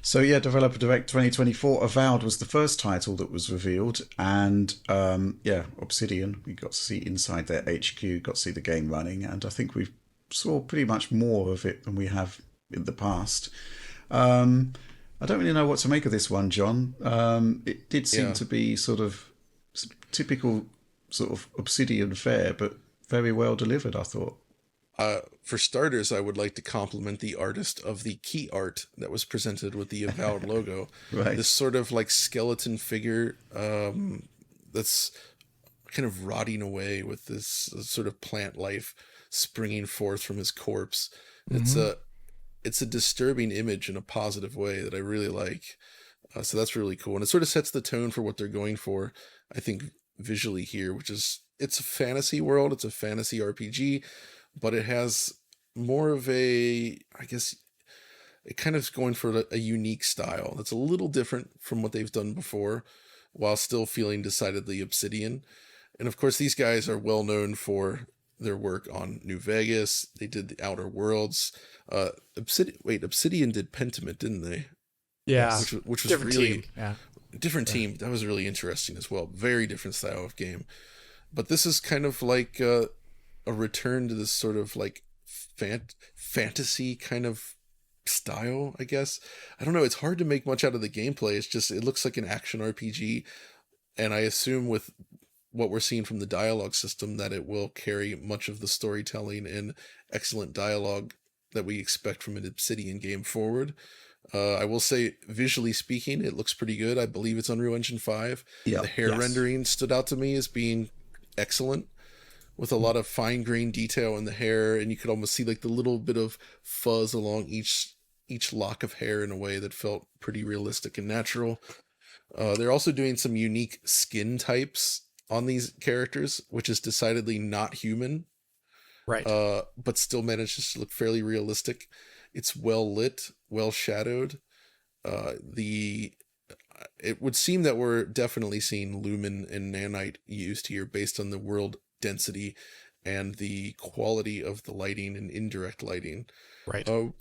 So yeah, Developer Direct 2024. Avowed was the first title that was revealed, and yeah, Obsidian. We got to see inside their HQ, got to see the game running, and I think we saw pretty much more of it than we have in the past. I don't really know what to make of this one, John. It did seem Yeah. to be sort of typical sort of Obsidian fare, but very well delivered, I thought. For starters, I would like to compliment the artist of the key art that was presented with the Avowed logo. Right. This sort of like skeleton figure that's kind of rotting away with this sort of plant life springing forth from his corpse. It's Mhm. a it's a disturbing image in a positive way that I really like. So that's really cool, and it sort of sets the tone for what they're going for, I think, visually here, which is it's a fantasy world, it's a fantasy RPG, but it has more of a, I guess, it kind of is going for a unique style that's a little different from what they've done before, while still feeling decidedly Obsidian. And of course, these guys are well known for their work on New Vegas. They did the Outer Worlds. Obsidian did Pentiment, didn't they? Yeah. Which was Different really team. Yeah. different team. That was really interesting as well. Very different style of game. But this is kind of like a return to this sort of like fantasy kind of style, I guess. I don't know. It's hard to make much out of the gameplay. It's just, it looks like an action RPG. And I assume with what we're seeing from the dialogue system that it will carry much of the storytelling and excellent dialogue that we expect from an Obsidian game forward. I will say, visually speaking, it looks pretty good. I believe it's Unreal Engine 5. Yeah. The hair rendering stood out to me as being excellent, with a lot of fine grained detail in the hair, and you could almost see like the little bit of fuzz along each lock of hair in a way that felt pretty realistic and natural. They're also doing some unique skin types on these characters, which is decidedly not human, Right. but still manages to look fairly realistic. It's well lit, well shadowed. It would seem that we're definitely seeing lumen and nanite used here based on the world density and the quality of the lighting and indirect lighting. Right. I'm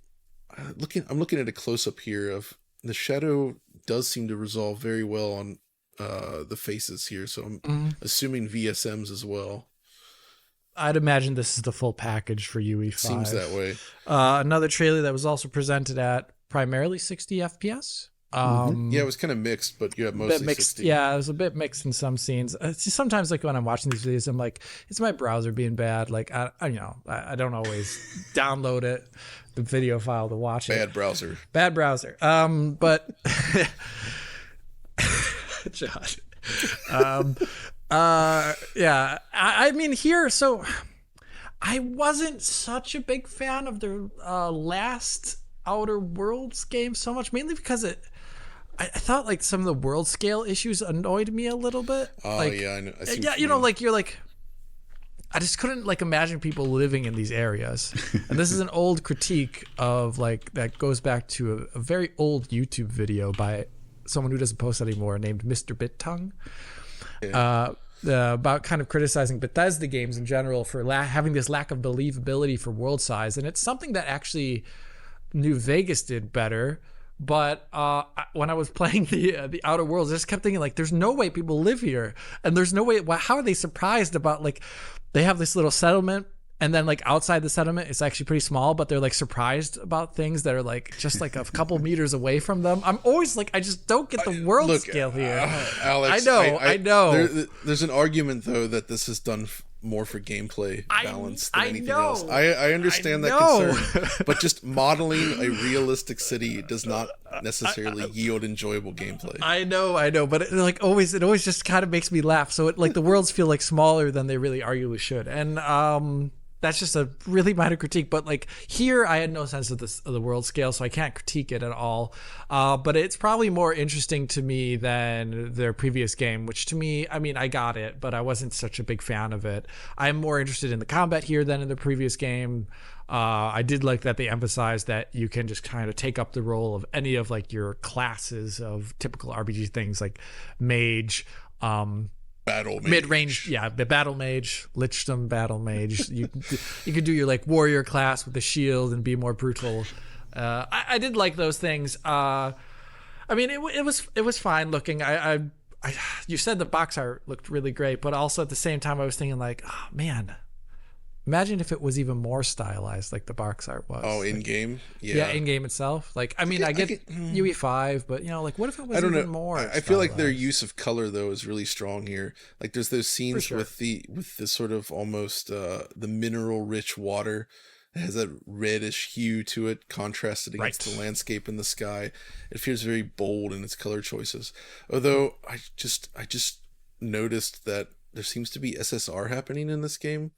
looking at a close up here of the shadow does seem to resolve very well on the faces here, so I'm assuming VSMs as well. I'd imagine this is the full package for UE5. Seems that way. Another trailer that was also presented at primarily 60 FPS. Yeah, it was kind of mixed, but yeah, mostly Bit mixed. 60. Yeah, it was a bit mixed in some scenes. It's just sometimes, like when I'm watching these videos, I'm like, it's my browser being bad. Like I don't always download it, the video file to watch it. Bad browser. But Josh. Yeah. I mean here, so I wasn't such a big fan of the last Outer Worlds game so much, mainly because I thought like some of the world scale issues annoyed me a little bit. Oh, like, yeah, I know. I see yeah, what you know, mean. like you're like, I just couldn't like imagine people living in these areas. And this is an old critique of like that goes back to a very old YouTube video by someone who doesn't post anymore named Mr. Bittongue. Yeah. About kind of criticizing Bethesda games in general for having this lack of believability for world size, and it's something that actually New Vegas did better. But when I was playing the Outer Worlds, I just kept thinking like, there's no way people live here, and there's no way. How are they surprised about like they have this little settlement, and then like outside the settlement, it's actually pretty small, but they're like surprised about things that are like just like a couple meters away from them. I'm always like, I just don't get the world scale here. Alex, I know. There's an argument though that this is done more for gameplay balance than anything know. else. I understand that concern, but just modeling a realistic city does not necessarily yield enjoyable gameplay. I know, but it always just kind of makes me laugh. So it like the worlds feel like smaller than they really arguably should, and that's just a really minor critique. But like here, I had no sense of the world scale, so I can't critique it at all. But it's probably more interesting to me than their previous game, which to me, I mean, I got it, but I wasn't such a big fan of it. I'm more interested in the combat here than in the previous game. I did like that they emphasized that you can just kind of take up the role of any of like your classes of typical RPG things like mage, Battle mage. mid-range, the battle mage, Lichdom battle mage. You could do your like warrior class with the shield and be more brutal. I did like those things. I mean, it was fine looking. You said the box art looked really great, but also at the same time, I was thinking like, oh man, imagine if it was even more stylized like the box art was. Oh, in like, game, yeah, in game itself. Like, I mean, I get UE5, but you know, like, what if it was I don't even know. more? I feel like their stylized? use of color though is really strong here. Like there's those scenes sure. with the sort of almost the mineral rich water. It has that reddish hue to it, contrasted against Right. the landscape in the sky. It feels very bold in its color choices. Although I just noticed that there seems to be SSR happening in this game.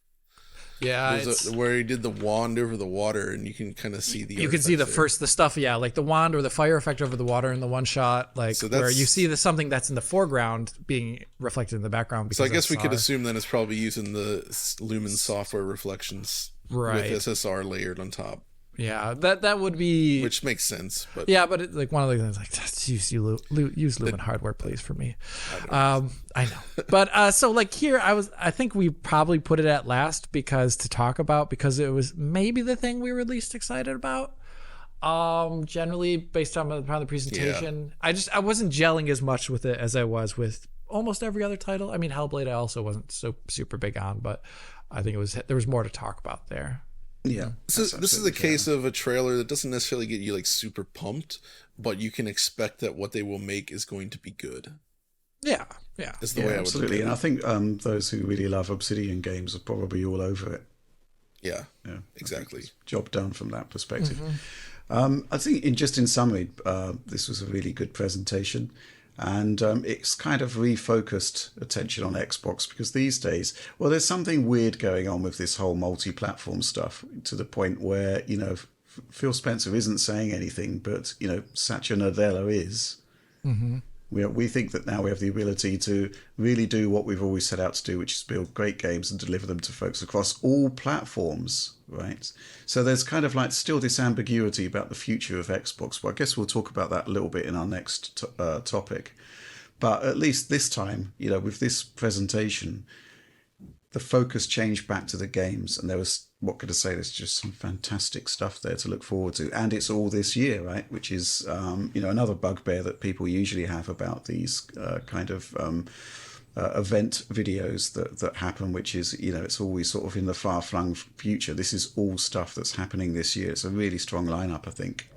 Yeah, There's where he did the wand over the water, and you can kind of see the. you can see the artifacts there. the stuff, yeah, like the wand or the fire effect over the water in the one shot, like So where that's- you see something that's in the foreground being reflected in the background. Because So I guess we could SSR. assume then it's probably using the Lumen software reflections Right. with SSR layered on top, Yeah, that would be. which makes sense. But Yeah, but it, like one of the things like just use Lumen hardware, please, for me. I know, but so like here, I think we probably put it at last because it was maybe the thing we were least excited about. Generally based on the presentation, I wasn't gelling as much with it as I was with almost every other title. I mean, Hellblade I also wasn't so super big on, but I think there was more to talk about there. Yeah. this is a absolutely case of a trailer that doesn't necessarily get you like super pumped, but you can expect that what they will make is going to be good. Yeah. Is the fair. way Yeah, I would absolutely. look And at I think those who really love Obsidian games are probably all over it. it. Yeah, Yeah, exactly. job done from that perspective. I think, in summary, this was a really good presentation, and it's kind of refocused attention on Xbox because these days, well, there's something weird going on with this whole multi-platform stuff to the point where Phil Spencer isn't saying anything, but Satya Nadella is. We think that now we have the ability to really do what we've always set out to do, which is build great games and deliver them to folks across all platforms, right? So there's kind of like still this ambiguity about the future of Xbox. Well, I guess we'll talk about that a little bit in our next topic. But at least this time, with this presentation, the focus changed back to the games, and there was, what could I say, there's just some fantastic stuff there to look forward to, and it's all this year, right? Which is another bugbear that people usually have about these kind of event videos that happen, which is it's always sort of in the far-flung future. This is all stuff that's happening this year. It's a really strong lineup, I think.